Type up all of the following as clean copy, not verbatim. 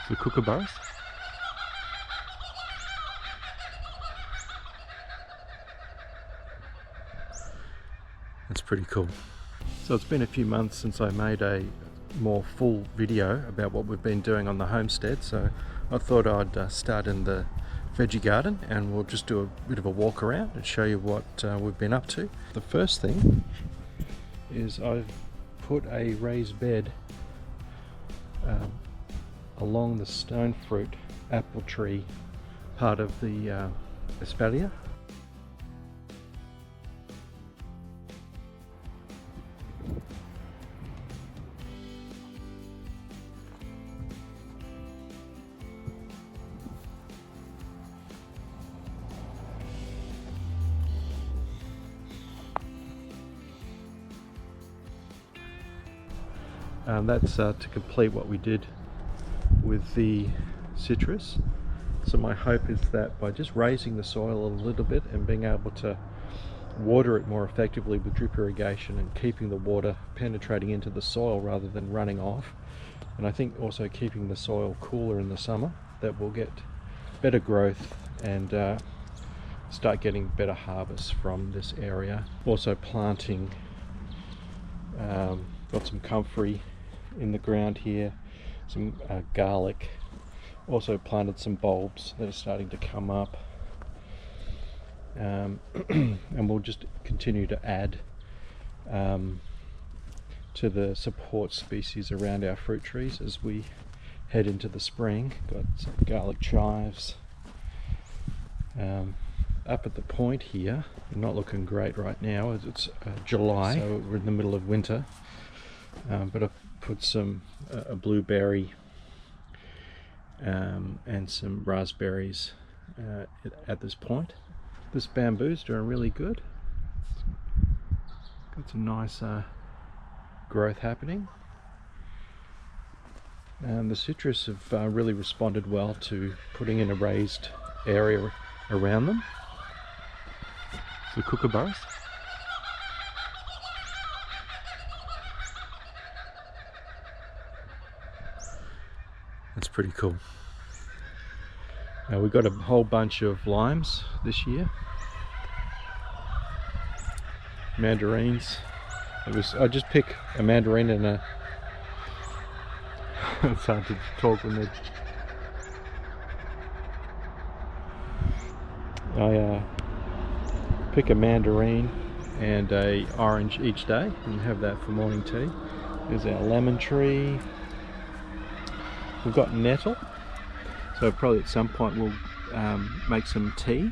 the kookaburras. That's pretty cool. So it's been a few months since I made a more full video about what we've been doing on the homestead, so I thought I'd start in the veggie garden and we'll just do a bit of a walk around and show you what we've been up to. The first thing is I've put a raised bed along the stone fruit apple tree part of the espalier. That's to complete what we did with the citrus. So my hope is that by just raising the soil a little bit and being able to water it more effectively with drip irrigation and keeping the water penetrating into the soil rather than running off, and I think also keeping the soil cooler in the summer, that we'll get better growth and start getting better harvests from this area. Also planting, got some comfrey in the ground here, some garlic, also planted some bulbs that are starting to come up, and we'll just continue to add to the support species around our fruit trees as we head into the spring. Got some garlic chives up at the point here. Not looking great right now as it's July, so we're in the middle of winter, but I've put some a blueberry and some raspberries at this point. This bamboo's doing really good. Got some nice growth happening, and the citrus have really responded well to putting in a raised area around them. The kookaburras. That's pretty cool. We've got a whole bunch of limes this year. Mandarins. I just pick a mandarin and a it's hard to talk when I pick a mandarin and a orange each day and have that for morning tea. There's our lemon tree. We've got nettle, so probably at some point we'll make some tea.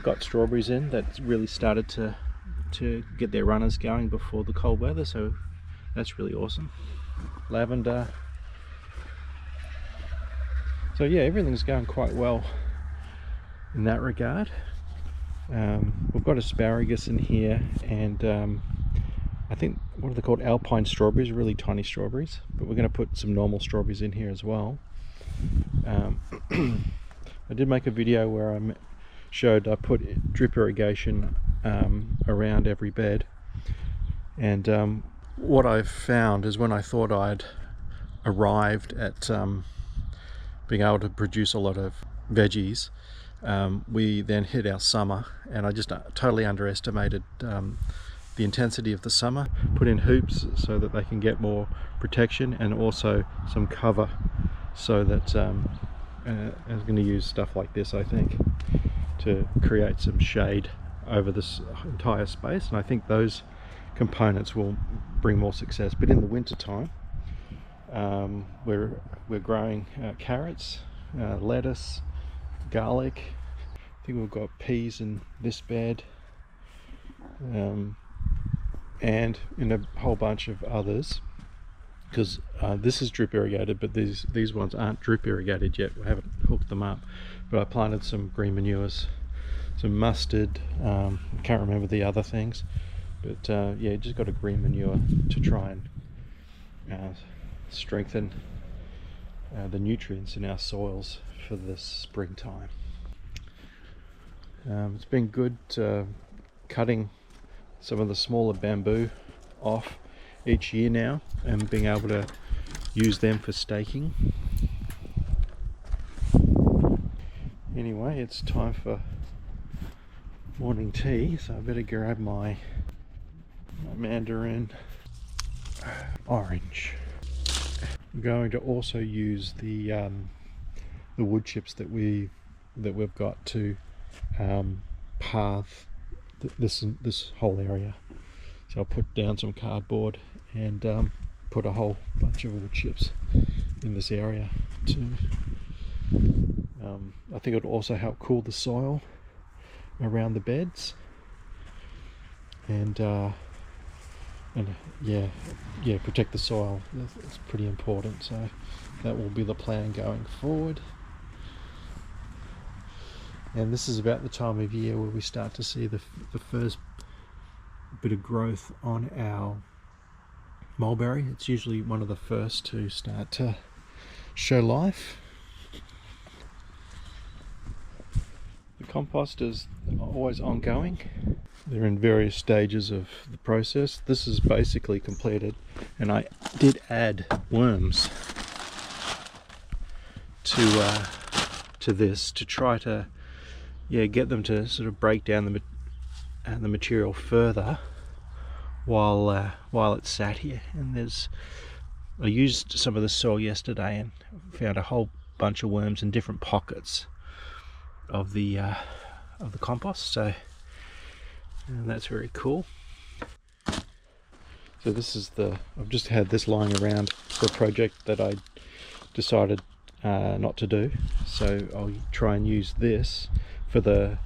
Got strawberries in that really started to get their runners going before the cold weather, so that's really awesome. Lavender. So yeah, everything's going quite well in that regard. We've got asparagus in here, and I think, what are they called? Alpine strawberries, really tiny strawberries, but we're going to put some normal strawberries in here as well. I did make a video where I showed I put drip irrigation around every bed, and what I've found is when I thought I'd arrived at being able to produce a lot of veggies, we then hit our summer, and I just totally underestimated the intensity of the summer. Put in hoops so that they can get more protection, and also some cover, so that I was going to use stuff like this, I think, to create some shade over this entire space, and I think those components will bring more success. But in the winter time, we're growing carrots, lettuce, garlic. I think we've got peas in this bed, and in a whole bunch of others, because this is drip irrigated, but these ones aren't drip irrigated yet. We haven't hooked them up, but I planted some green manures, some mustard, I can't remember the other things, but yeah, just got a green manure to try and strengthen the nutrients in our soils for this springtime. It's been good cutting some of the smaller bamboo off each year now, and being able to use them for staking. Anyway, it's time for morning tea, so I better grab my mandarin orange. I'm going to also use the wood chips that we've got to path this whole area. So I'll put down some cardboard and put a whole bunch of wood chips in this area to I think it'll also help cool the soil around the beds, and protect the soil. It's pretty important, so that will be the plan going forward. And this is about the time of year where we start to see the first bit of growth on our mulberry. It's usually one of the first to start to show life. The compost is always ongoing. They're in various stages of the process. This is basically completed, and I did add worms to this to try to get them to sort of break down the material further while it's sat here. And I used some of the soil yesterday and found a whole bunch of worms in different pockets of the compost, so that's very cool. So this is I've just had this lying around for a project that I decided not to do, so I'll try and use this for the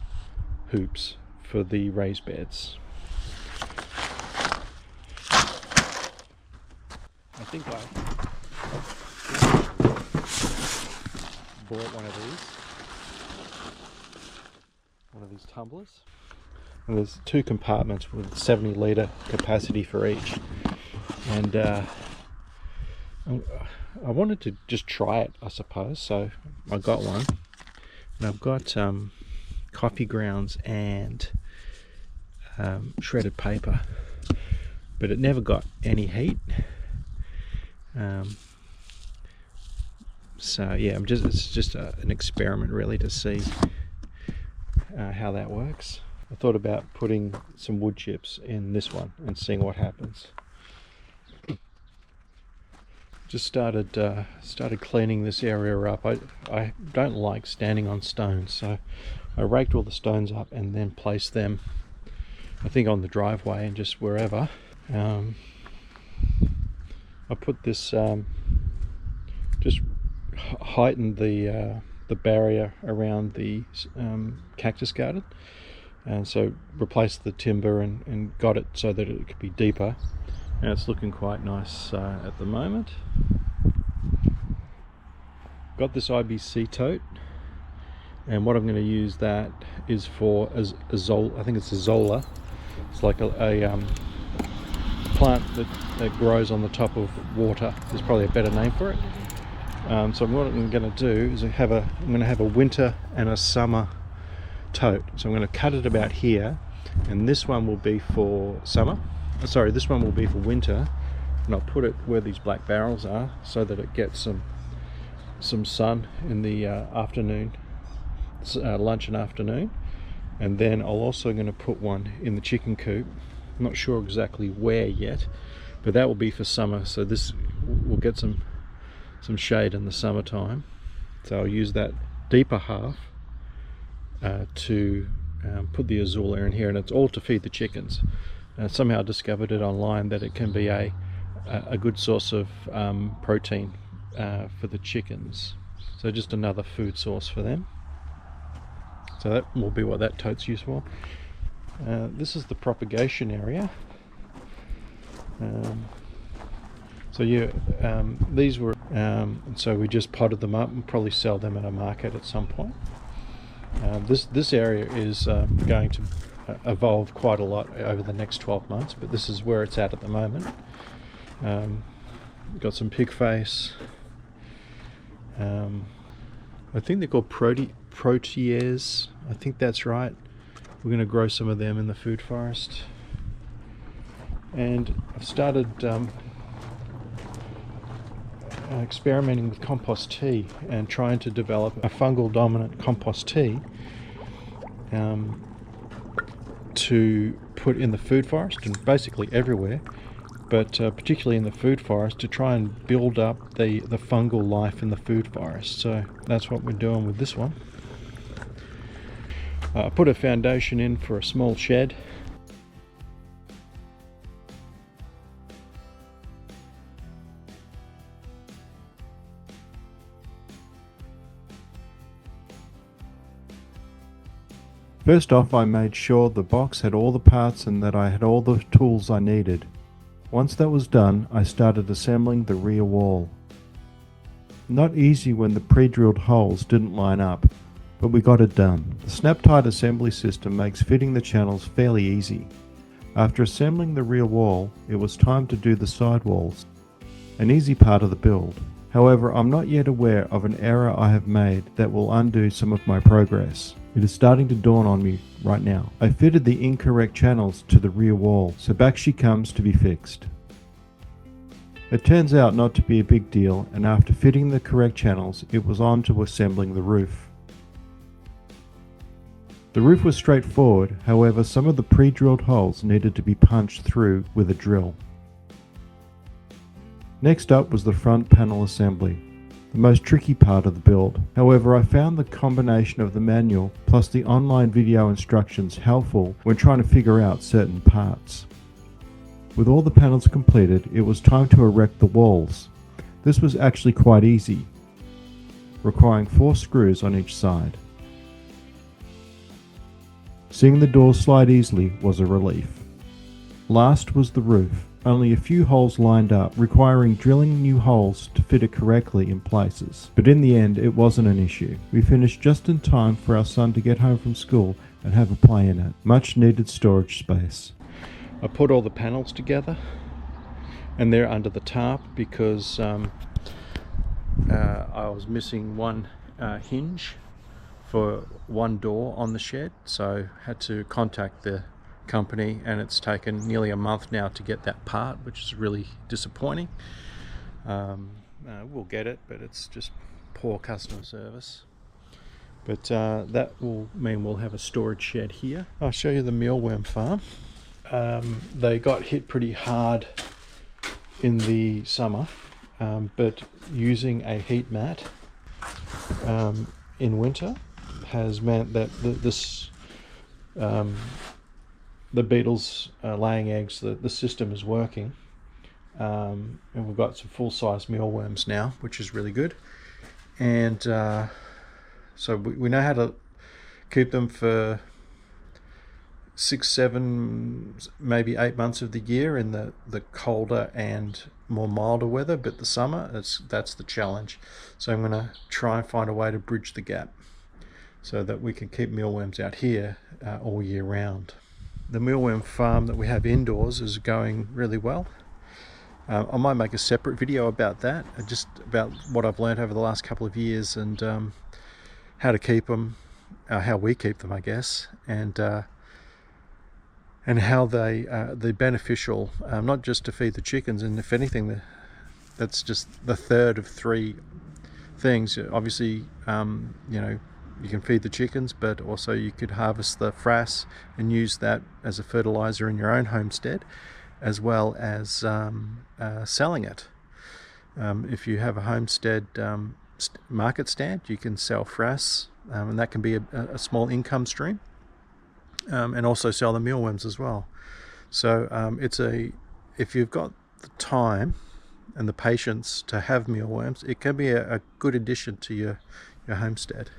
hoops for the raised beds. I think I bought one of these tumblers, and there's 2 compartments with 70 litre capacity for each, and I wanted to just try it, I suppose, so I got one, and I've got coffee grounds and shredded paper, but it never got any heat. So yeah, it's just an experiment really to see how that works. I thought about putting some wood chips in this one and seeing what happens. Just started cleaning this area up. I don't like standing on stones, so I raked all the stones up and then placed them, I think, on the driveway and just wherever. I put this just heightened the barrier around the cactus garden, and so replaced the timber and got it so that it could be deeper, and it's looking quite nice at the moment. Got this IBC tote, and what I'm going to use that is for Azolla. I think it's Azolla. It's like a plant that grows on the top of water. There's probably a better name for it. So what I'm going to do is I'm going to have a winter and a summer tote. So I'm going to cut it about here, and this one will be for summer. Sorry, this one will be for winter, and I'll put it where these black barrels are so that it gets some sun in the afternoon, lunch and afternoon. And then I'm also going to put one in the chicken coop. I'm not sure exactly where yet, but that will be for summer, so this will get some shade in the summertime. So I'll use that deeper half to put the Azolla in here, and it's all to feed the chickens. Somehow I discovered it online that it can be a good source of protein for the chickens, so just another food source for them. So that will be what that tote's used for. This is the propagation area. So yeah, these were so we just potted them up and probably sell them at a market at some point. This area is going to evolve quite a lot over the next 12 months, but this is where it's at the moment. Got some pig face. I think they're called proteas. I think that's right. We're going to grow some of them in the food forest. and I've started experimenting with compost tea and trying to develop a fungal dominant compost tea to put in the food forest and basically everywhere, but particularly in the food forest, to try and build up the fungal life in the food forest. So that's what we're doing with this one. I put a foundation in for a small shed. First off, I made sure the box had all the parts and that I had all the tools I needed. Once that was done, I started assembling the rear wall. Not easy when the pre-drilled holes didn't line up, but we got it done. The snap-tight assembly system makes fitting the channels fairly easy. After assembling the rear wall, it was time to do the side walls, an easy part of the build. However, I'm not yet aware of an error I have made that will undo some of my progress. It is starting to dawn on me right now. I fitted the incorrect channels to the rear wall, so back she comes to be fixed. It turns out not to be a big deal, and after fitting the correct channels, it was on to assembling the roof. The roof was straightforward, however some of the pre-drilled holes needed to be punched through with a drill. Next up was the front panel assembly, the most tricky part of the build. However, I found the combination of the manual plus the online video instructions helpful when trying to figure out certain parts. With all the panels completed, it was time to erect the walls. This was actually quite easy, requiring 4 screws on each side. Seeing the doors slide easily was a relief. Last was the roof. Only a few holes lined up, requiring drilling new holes to fit it correctly in places. But in the end, it wasn't an issue. We finished just in time for our son to get home from school and have a play in it. Much needed storage space. I put all the panels together, and they're under the tarp because I was missing one hinge for one door on the shed, so had to contact the company, and it's taken nearly a month now to get that part, which is really disappointing. We'll get it, but it's just poor customer service. But that will mean we'll have a storage shed here. I'll show you the mealworm farm. They got hit pretty hard in the summer, but using a heat mat in winter has meant that the beetles laying eggs, the system is working, and we've got some full-size mealworms now, which is really good. And so we know how to keep them for 6, 7, maybe 8 months of the year in the colder and more milder weather, but the summer, that's the challenge. So I'm going to try and find a way to bridge the gap so that we can keep mealworms out here all year round. The mealworm farm that we have indoors is going really well. I might make a separate video about that, just about what I've learned over the last couple of years and how to keep them, how we keep them, I guess, and how they're beneficial, not just to feed the chickens, and if anything, that's just the third of 3 things. Obviously, you can feed the chickens, but also you could harvest the frass and use that as a fertilizer in your own homestead, as well as selling it. If you have a homestead market stand, you can sell frass, and that can be a small income stream, and also sell the mealworms as well. So if you've got the time and the patience to have mealworms, it can be a good addition to your homestead.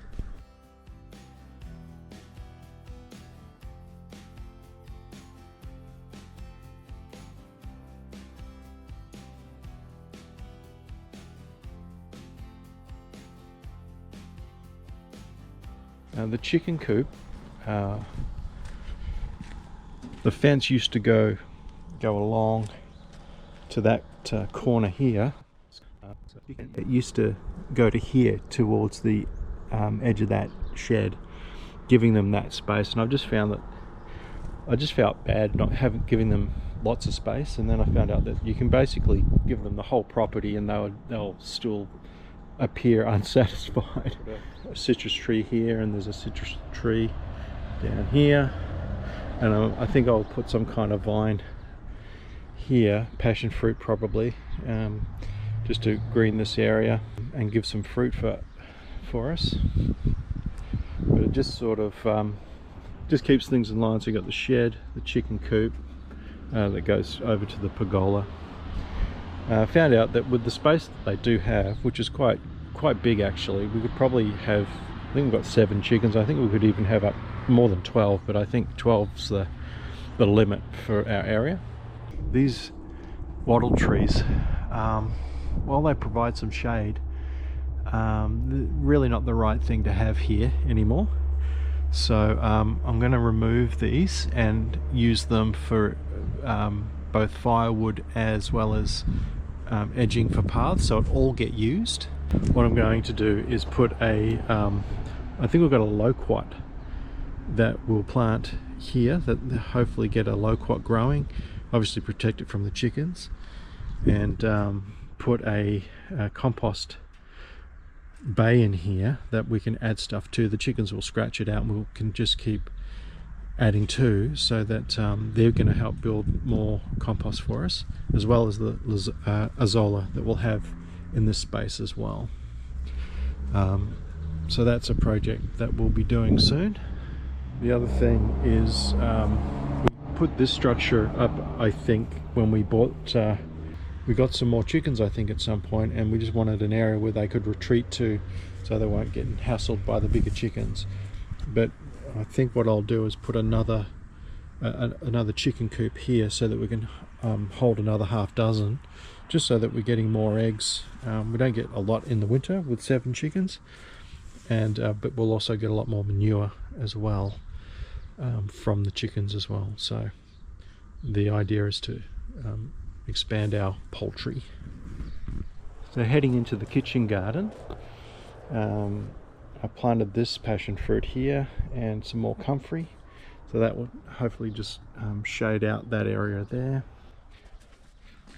The chicken coop, the fence used to go along to that corner here. It used to go to here towards the edge of that shed, giving them that space. And I've just found that I just felt bad not giving them lots of space, and then I found out that you can basically give them the whole property and they'll still appear unsatisfied. A citrus tree here, and there's a citrus tree down here, and I think I'll put some kind of vine here, passion fruit probably, just to green this area and give some fruit for us. But it just sort of just keeps things in line. So you got the shed, the chicken coop that goes over to the pergola. Found out that with the space that they do have, which is quite big actually, we could probably have, I think we've got 7 chickens. I think we could even have up more than 12, but I think 12's the limit for our area. These wattle trees, while they provide some shade, really not the right thing to have here anymore. So I'm going to remove these and use them for both firewood as well as edging for paths, so it all get used. What I'm going to do is put I think we've got a loquat that we'll plant here, that hopefully get a loquat growing, obviously protect it from the chickens, and put a compost bay in here that we can add stuff to. The chickens will scratch it out and we can just keep adding to, so that they're going to help build more compost for us, as well as the azolla that we'll have in this space as well. So that's a project that we'll be doing soon. The other thing is we put this structure up, I think, when we bought we got some more chickens, I think, at some point, and we just wanted an area where they could retreat to, so they won't get hassled by the bigger chickens. But I think what I'll do is put another chicken coop here, so that we can hold another half dozen, just so that we're getting more eggs. We don't get a lot in the winter with 7 chickens, and but we'll also get a lot more manure as well from the chickens as well. So the idea is to expand our poultry. So heading into the kitchen garden, I planted this passion fruit here and some more comfrey, so that will hopefully just shade out that area there.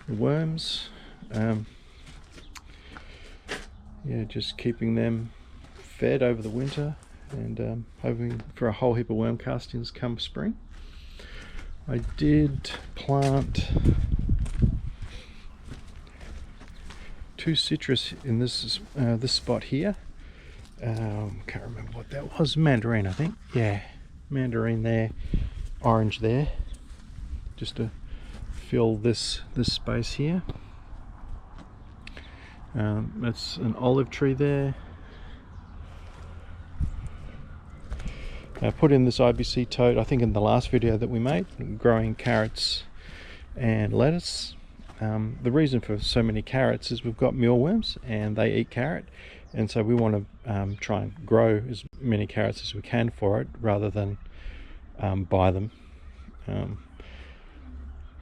The worms, yeah, just keeping them fed over the winter, and hoping for a whole heap of worm castings come spring. I did plant 2 citrus in this spot here. Can't remember what that was. Mandarin, I think. Yeah, mandarin there, orange there, just to fill this space here. That's an olive tree there. I put in this IBC tote, I think, in the last video that we made, growing carrots and lettuce. The reason for so many carrots is we've got mealworms and they eat carrot, and so we want to try and grow as many carrots as we can for it, rather than buy them.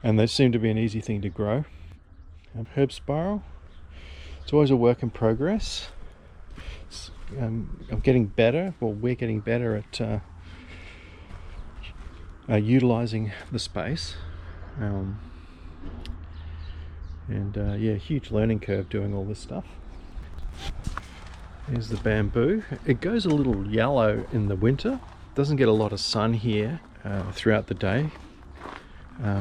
And they seem to be an easy thing to grow. Herb spiral, it's always a work in progress. I'm getting better, well, we're getting better at utilising the space. Yeah, huge learning curve doing all this stuff. Here's the bamboo. It goes a little yellow in the winter. Doesn't get a lot of sun here throughout the day,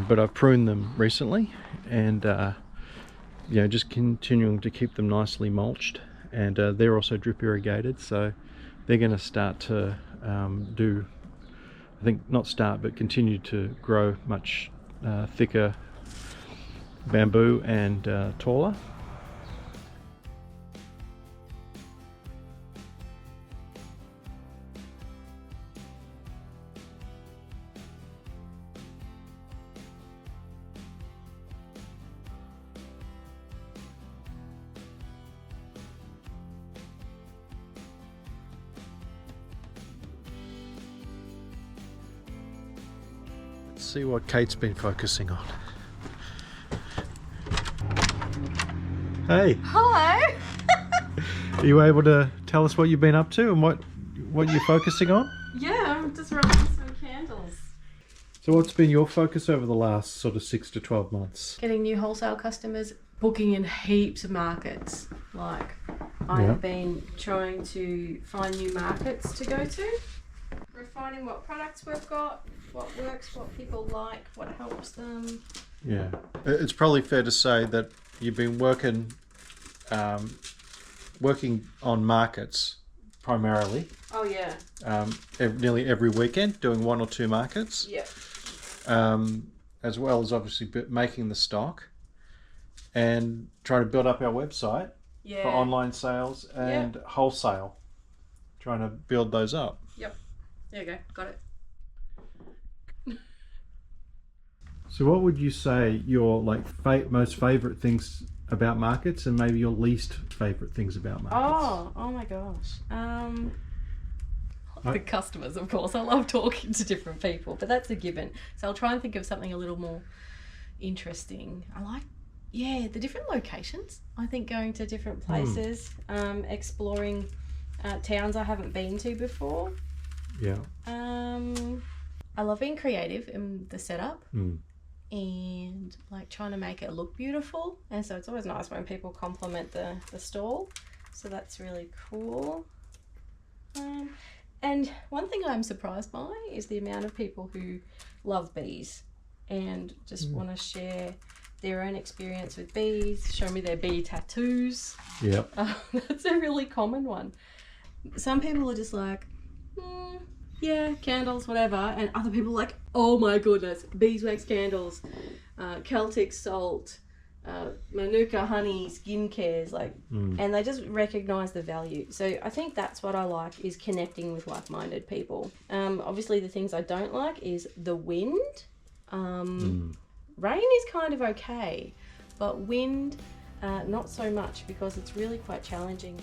but I've pruned them recently, and you know, just continuing to keep them nicely mulched, and they're also drip irrigated, so they're going to start to do, I think, not start, but continue to grow much thicker bamboo and taller. Let's see what Kate's been focusing on. Hey. Hello. Are you able to tell us what you've been up to and what you're focusing on? Yeah, I'm just running some candles. So what's been your focus over the last sort of 6 to 12 months? Getting new wholesale customers, booking in heaps of markets. Like, I have been trying to find new markets to go to. Refining what products we've got, what works, what people like, what helps them. Yeah. It's probably fair to say that you've been working on markets primarily. Oh, yeah. Nearly every weekend, doing 1 or 2 markets. Yep. As well as obviously making the stock and trying to build up our website for online sales and wholesale. Trying to build those up. Yep. There you go. Got it. So what would you say your most favourite things about markets and maybe your least favourite things about markets? Oh my gosh. The customers, of course. I love talking to different people, but that's a given. So I'll try and think of something a little more interesting. I like, the different locations. I think going to different places, exploring towns I haven't been to before. Yeah. I love being creative in the setup. And like trying to make it look beautiful, and so it's always nice when people compliment the stall, so that's really cool. And one thing I'm surprised by is the amount of people who love bees and just want to share their own experience with bees, show me their bee tattoos. Yep. That's a really common one. Some people are just like, yeah, candles, whatever, and other people are like, oh my goodness, beeswax candles, Celtic salt, Manuka honey, skin cares, and they just recognise the value. So I think that's what I like, is connecting with like-minded people. Obviously the things I don't like is the wind. Rain is kind of okay, but wind, not so much, because it's really quite challenging.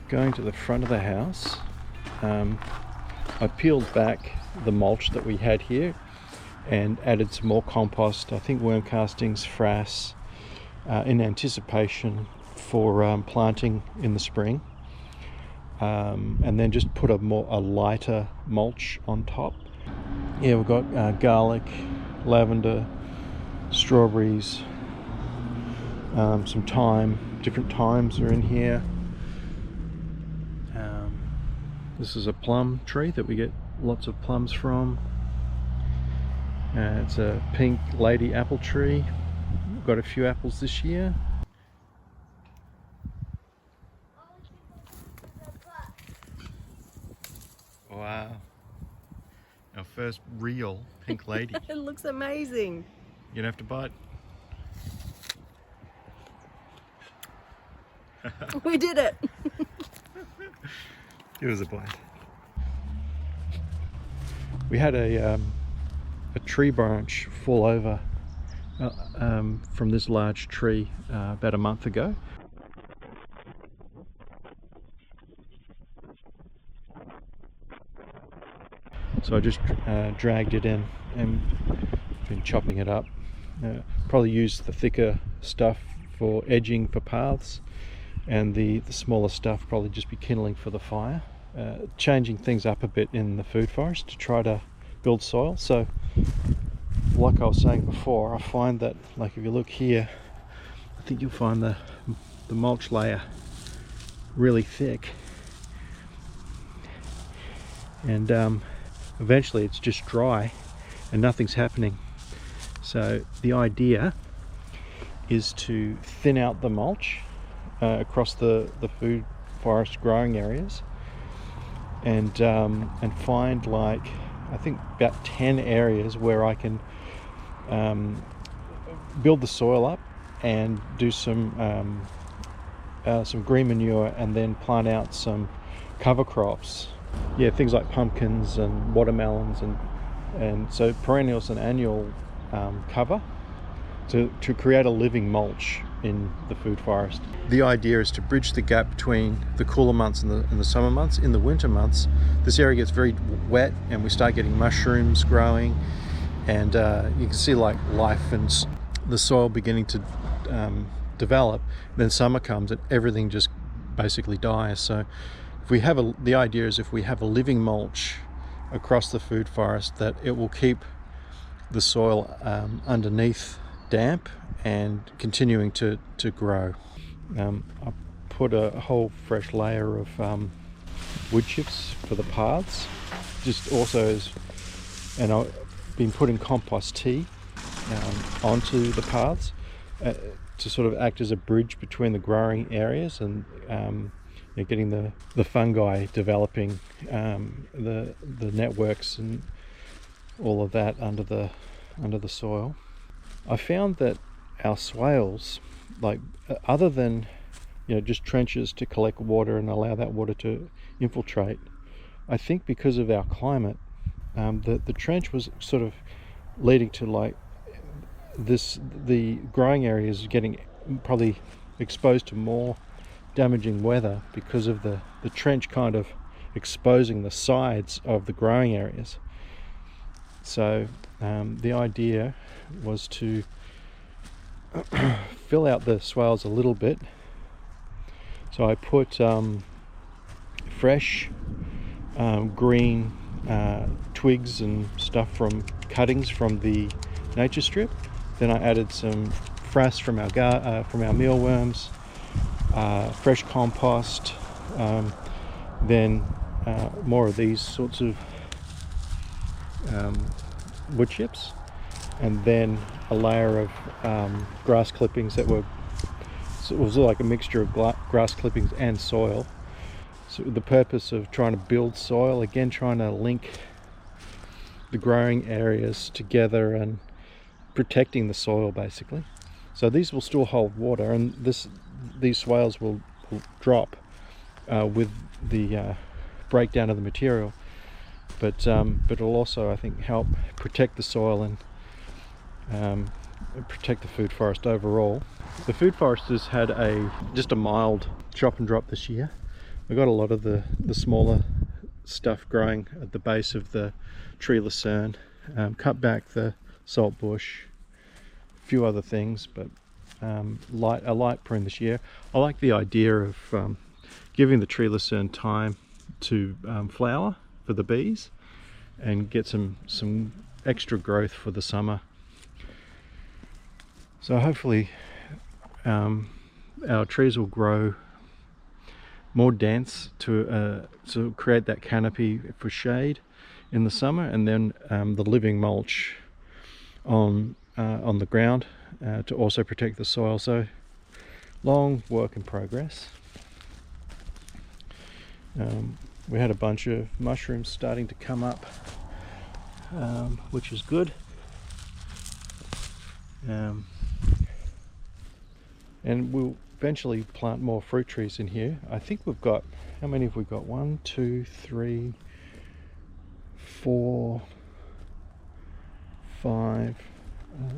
Going to the front of the house, I peeled back the mulch that we had here and added some more compost, I think worm castings, frass, in anticipation for planting in the spring, and then just put a lighter mulch on top. Yeah, we've got garlic, lavender, strawberries, some thyme, different thymes are in here. This is a plum tree that we get lots of plums from. It's a pink lady apple tree. We've got a few apples this year. Wow. Our first real pink lady. It looks amazing. You're gonna have to bite. We did it. It was a bite. We had a tree branch fall over from this large tree about a month ago. So I just dragged it in and been chopping it up. Probably use the thicker stuff for edging for paths, and the smaller stuff probably just be kindling for the fire. Changing things up a bit in the food forest to try to build soil. So like I was saying before, I find that, like, if you look here, I think you'll find the mulch layer really thick, and eventually it's just dry and nothing's happening. So the idea is to thin out the mulch across the food forest growing areas, and find, like, I think about 10 areas where I can build the soil up and do some green manure, and then plant out some cover crops. Yeah, things like pumpkins and watermelons and And so perennials and annual cover to create a living mulch in the food forest. The idea is to bridge the gap between the cooler months and the summer months. In the winter months, this area gets very wet and we start getting mushrooms growing, and you can see like life and the soil beginning to develop. Then summer comes and everything just basically dies. So if we have the idea is if we have a living mulch across the food forest, that it will keep the soil underneath damp and continuing to grow. I put a whole fresh layer of wood chips for the paths, just also and I've been putting compost tea onto the paths to sort of act as a bridge between the growing areas and getting the fungi developing, the networks and all of that under the soil. I found that our swales, like other than just trenches to collect water and allow that water to infiltrate, I think because of our climate, the trench was sort of leading to like the growing areas getting probably exposed to more damaging weather because of the trench kind of exposing the sides of the growing areas. So the idea was to fill out the swales a little bit. So I put fresh green twigs and stuff from cuttings from the nature strip. Then I added some frass from our mealworms, fresh compost, then more of these sorts of wood chips, and then a layer of grass clippings that were, so it was like a mixture of grass clippings and soil. So the purpose of trying to build soil, again trying to link the growing areas together and protecting the soil basically. So these will still hold water, and these swales will drop with the breakdown of the material, but it'll also, I think, help protect the soil and protect the food forest overall. The food forest has had just a mild chop and drop this year. We got a lot of the smaller stuff growing at the base of the tree lucerne, cut back the salt bush, a few other things, but a light prune this year. I like the idea of giving the tree lucerne time to flower for the bees and get some extra growth for the summer. So hopefully our trees will grow more dense to create that canopy for shade in the summer, and then the living mulch on the ground to also protect the soil. So long work in progress. We had a bunch of mushrooms starting to come up, which is good. And we'll eventually plant more fruit trees in here. I think we've got, how many have we got? 1, 2, 3, 4, 5,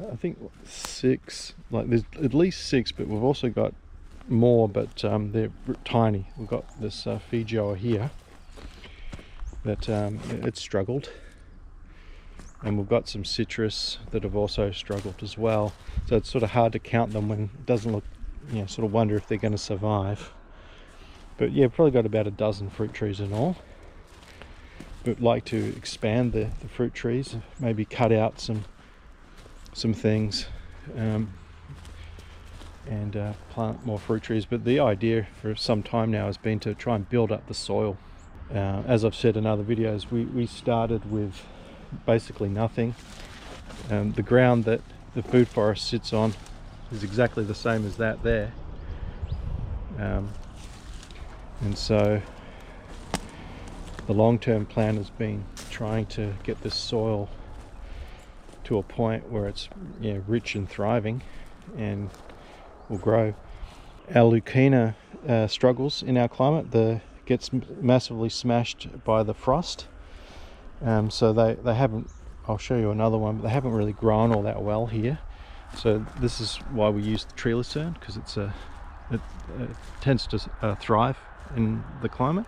I think 6. Like there's at least 6, but we've also got more, but they're tiny. We've got this Feijoa here that it's struggled, and we've got some citrus that have also struggled as well. So it's sort of hard to count them when it doesn't look, sort of wonder if they're going to survive. But yeah, probably got about a dozen fruit trees in all. But like to expand the fruit trees, maybe cut out some things and plant more fruit trees. But the idea for some time now has been to try and build up the soil. As I've said in other videos, we started with basically nothing. The ground that the food forest sits on is exactly the same as that there, and so the long-term plan has been trying to get this soil to a point where it's rich and thriving and will grow. Our Leucaena struggles in our climate. Gets massively smashed by the frost, so they haven't I'll show you another one, but they haven't really grown all that well here. So this is why we use the tree lucerne, because it tends to thrive in the climate.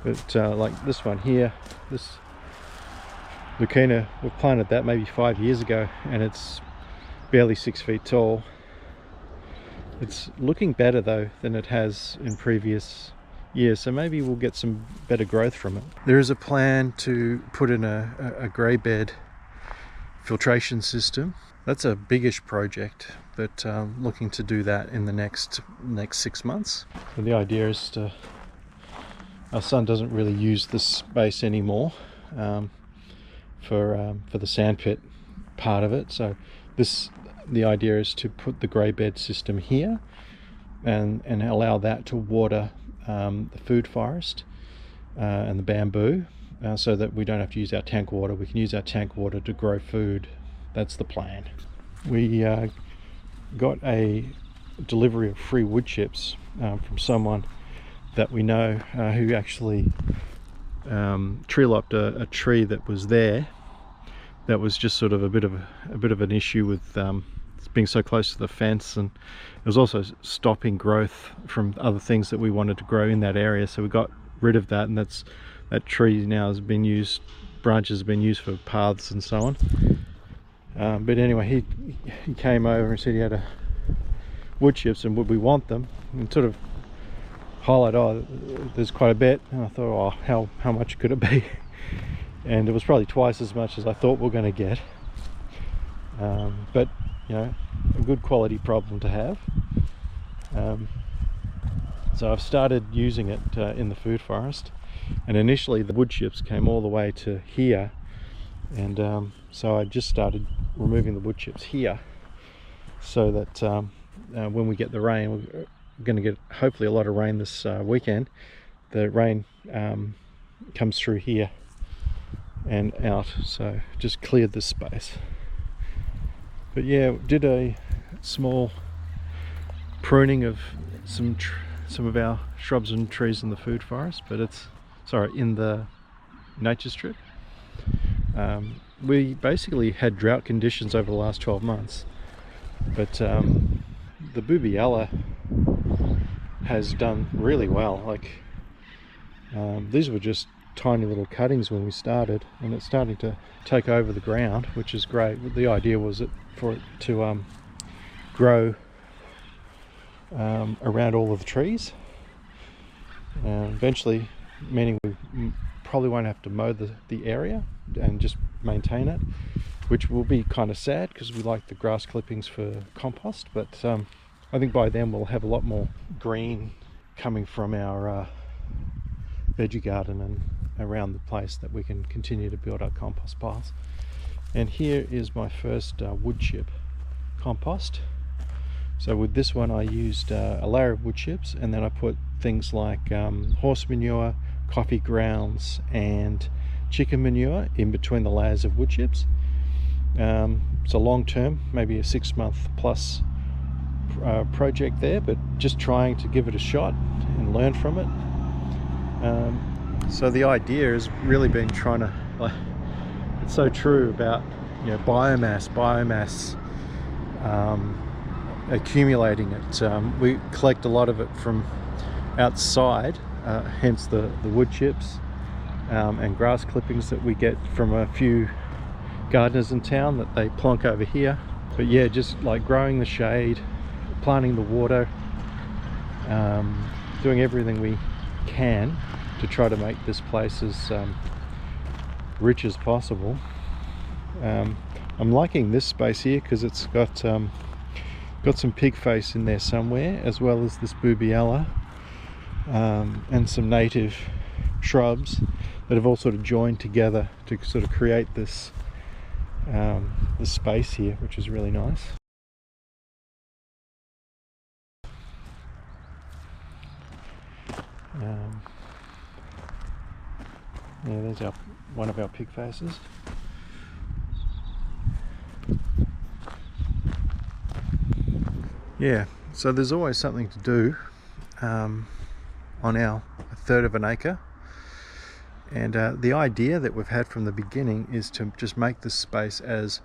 But like this one here, this Lucina, we planted that maybe 5 years ago, and it's barely 6 feet tall. It's looking better though than it has in previous years, so maybe we'll get some better growth from it. There is a plan to put in a grey bed filtration system. That's a biggish project, but looking to do that in the next 6 months. So the idea is our son doesn't really use this space anymore for the sandpit part of it, so the idea is to put the grey bed system here and allow that to water the food forest and the bamboo, so that we don't have to use our tank water. We can use our tank water to grow food. That's the plan. We got a delivery of free wood chips from someone that we know who actually tree lopped a tree that was there. That was just sort of a bit of an issue with being so close to the fence, and it was also stopping growth from other things that we wanted to grow in that area. So we got rid of that, and that tree now has been used, branches have been used for paths and so on. But anyway, he came over and said he had a wood chips and would we want them, and sort of highlight, oh, there's quite a bit, and I thought, oh, how much could it be? And it was probably twice as much as I thought we were going to get, but you know, a good quality problem to have. So I've started using it in the food forest, and initially the wood chips came all the way to here, and so I just started removing the wood chips here, so that when we get the rain, we're going to get hopefully a lot of rain this weekend. The rain comes through here and out, so just cleared this space. But yeah, did a small pruning of some of our shrubs and trees in the food forest, but in the nature strip. We basically had drought conditions over the last 12 months, but the Boobiella has done really well. Like these were just tiny little cuttings when we started, and it's starting to take over the ground, which is great. The idea was for it to grow around all of the trees, eventually, meaning we probably won't have to mow the area and just maintain it, which will be kind of sad because we like the grass clippings for compost. But I think by then we'll have a lot more green coming from our veggie garden and around the place, that we can continue to build up compost piles. And here is my first wood chip compost. So with this one I used a layer of wood chips, and then I put things like horse manure, coffee grounds and chicken manure in between the layers of wood chips. It's a long term, maybe a 6 month plus project there, but just trying to give it a shot and learn from it. So the idea has really been trying to, it's so true about, you know, biomass accumulating it. We collect a lot of it from outside, hence the wood chips and grass clippings that we get from a few gardeners in town that they plonk over here. But yeah, just like growing the shade, planting the water, doing everything we can to try to make this place as rich as possible. I'm liking this space here because it's got some pig face in there somewhere, as well as this Boobiella and some native shrubs that have all sort of joined together to sort of create this space here, which is really nice. Yeah, there's one of our pig faces. Yeah, so there's always something to do on our 1/3 of an acre. And the idea that we've had from the beginning is to just make this space as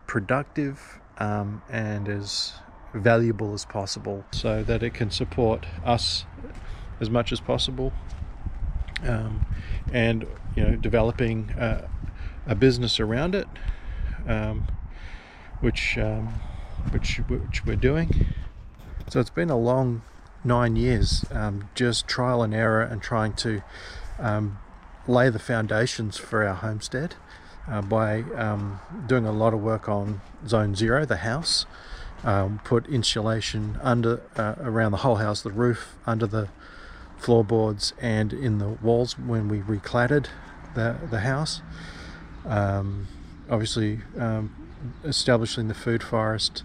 productive and as valuable as possible, so that it can support us as much as possible, and developing a business around it, which we're doing. So it's been a long 9 years, just trial and error and trying to lay the foundations for our homestead by doing a lot of work on Zone 0, the house. Put insulation under around the whole house, the roof, under the floorboards, and in the walls when we reclattered the house. Obviously, establishing the food forest,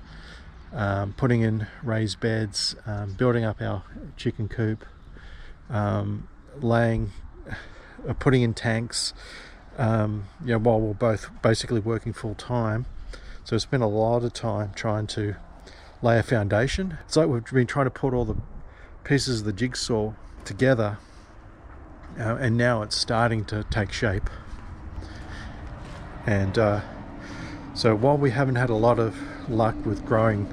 putting in raised beds, building up our chicken coop, putting in tanks, while we're both basically working full time. So it's been a lot of time trying to lay a foundation. It's like we've been trying to put all the pieces of the jigsaw together, and now it's starting to take shape. And so while we haven't had a lot of luck with growing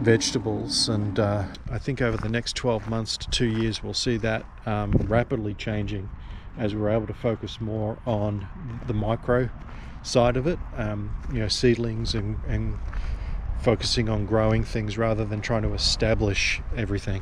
vegetables, and I think over the next 12 months to 2 years we'll see that rapidly changing as we're able to focus more on the micro side of it, seedlings and focusing on growing things rather than trying to establish everything.